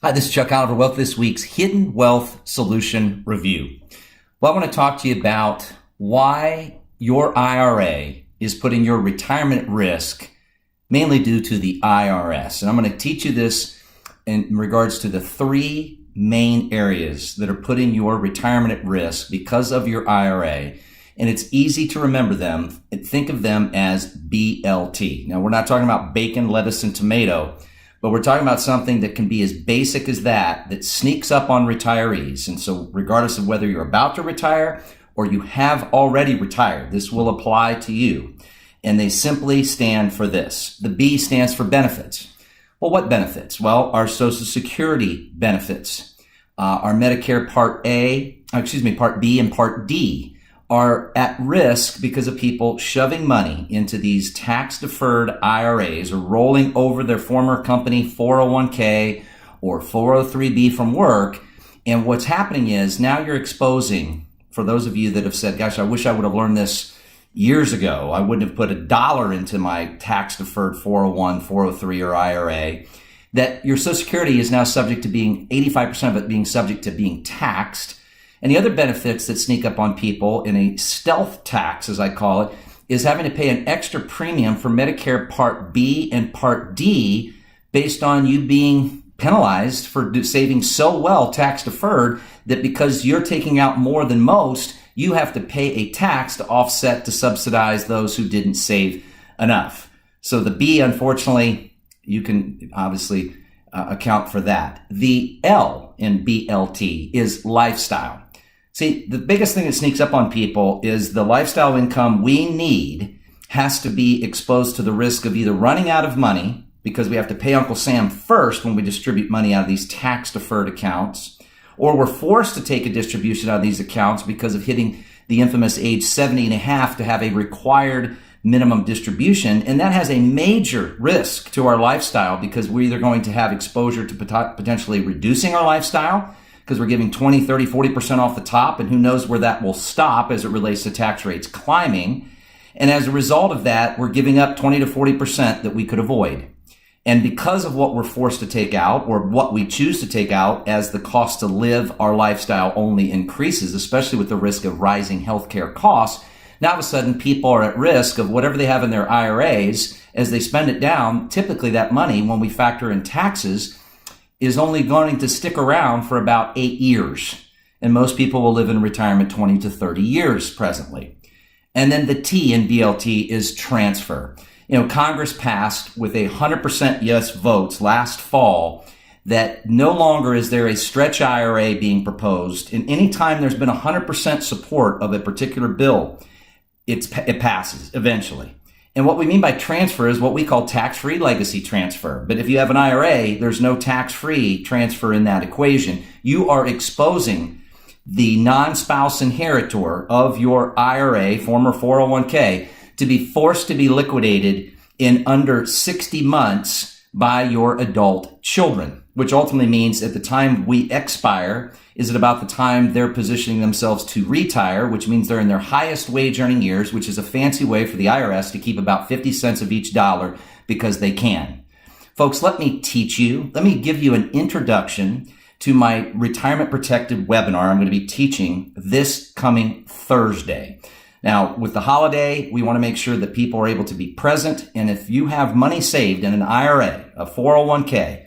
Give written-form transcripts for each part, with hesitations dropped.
Hi, this is Chuck Oliver. Welcome to this week's Hidden Wealth Solution Review. Well, I want to talk to you about why your IRA is putting your retirement at risk, mainly due to the IRS. And I'm going to teach you this in regards to the three main areas that are putting your retirement at risk because of your IRA. And it's easy to remember them. Think of them as BLT. Now, we're not talking about bacon, lettuce, and tomato, but we're talking about something that can be as basic as that sneaks up on retirees. And so regardless of whether you're about to retire or you have already retired, this will apply to you. And they simply stand for this. The B stands for benefits. Well, what benefits? Well, our Social Security benefits, our Medicare Part B and Part D are at risk because of people shoving money into these tax-deferred IRAs or rolling over their former company 401k or 403b from work. And what's happening is now you're exposing, for those of you that have said, gosh, I wish I would have learned this years ago. I wouldn't have put $1 into my tax-deferred 401, 403, or IRA, that your Social Security is now subject to being, 85% of it being subject to being taxed. And the other benefits that sneak up on people in a stealth tax, as I call it, is having to pay an extra premium for Medicare Part B and Part D based on you being penalized for saving so well tax deferred that because you're taking out more than most, you have to pay a tax to offset to subsidize those who didn't save enough. So the B, unfortunately, you can obviously account for that. The L in BLT is lifestyle. See, the biggest thing that sneaks up on people is the lifestyle income we need has to be exposed to the risk of either running out of money because we have to pay Uncle Sam first when we distribute money out of these tax-deferred accounts, or we're forced to take a distribution out of these accounts because of hitting the infamous age 70 and a half to have a required minimum distribution. And that has a major risk to our lifestyle because we're either going to have exposure to potentially reducing our lifestyle because we're giving 20, 30, 40% off the top, and who knows where that will stop as it relates to tax rates climbing. And as a result of that, we're giving up 20 to 40% that we could avoid. And because of what we're forced to take out or what we choose to take out as the cost to live our lifestyle only increases, especially with the risk of rising healthcare costs, now all of a sudden people are at risk of whatever they have in their IRAs as they spend it down. Typically that money, when we factor in taxes, is only going to stick around for about 8 years. And most people will live in retirement 20 to 30 years presently. And then the T in BLT is transfer. Congress passed with 100% yes votes last fall that no longer is there a stretch IRA being proposed. And anytime there's been 100% support of a particular bill, it passes eventually. And what we mean by transfer is what we call tax-free legacy transfer. But if you have an IRA, there's no tax-free transfer in that equation. You are exposing the non-spouse inheritor of your IRA, former 401k, to be forced to be liquidated in under 60 months by your adult children, which ultimately means at the time we expire is at about the time they're positioning themselves to retire, which means they're in their highest wage earning years, which is a fancy way for the IRS to keep about 50 cents of each dollar because they can. Folks, let me give you an introduction to my retirement protected webinar I'm going to be teaching this coming Thursday. Now, with the holiday, we want to make sure that people are able to be present. And if you have money saved in an IRA, a 401k,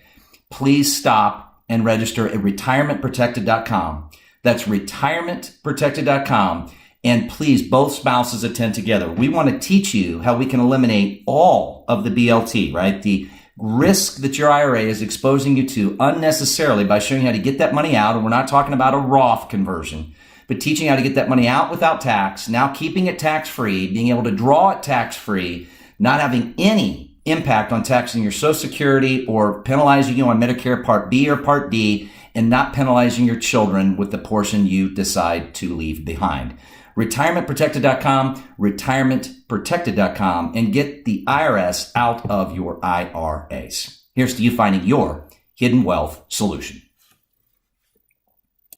please stop and register at retirementprotected.com. That's retirementprotected.com. And please, both spouses attend together. We want to teach you how we can eliminate all of the BLT, right? The risk that your IRA is exposing you to unnecessarily by showing you how to get that money out. And we're not talking about a Roth conversion, but teaching you how to get that money out without tax, now keeping it tax-free, being able to draw it tax-free, not having any impact on taxing your Social Security or penalizing you on Medicare Part B or Part D, and not penalizing your children with the portion you decide to leave behind. Retirementprotected.com, retirementprotected.com, and get the IRS out of your IRAs. Here's to you finding your hidden wealth solution.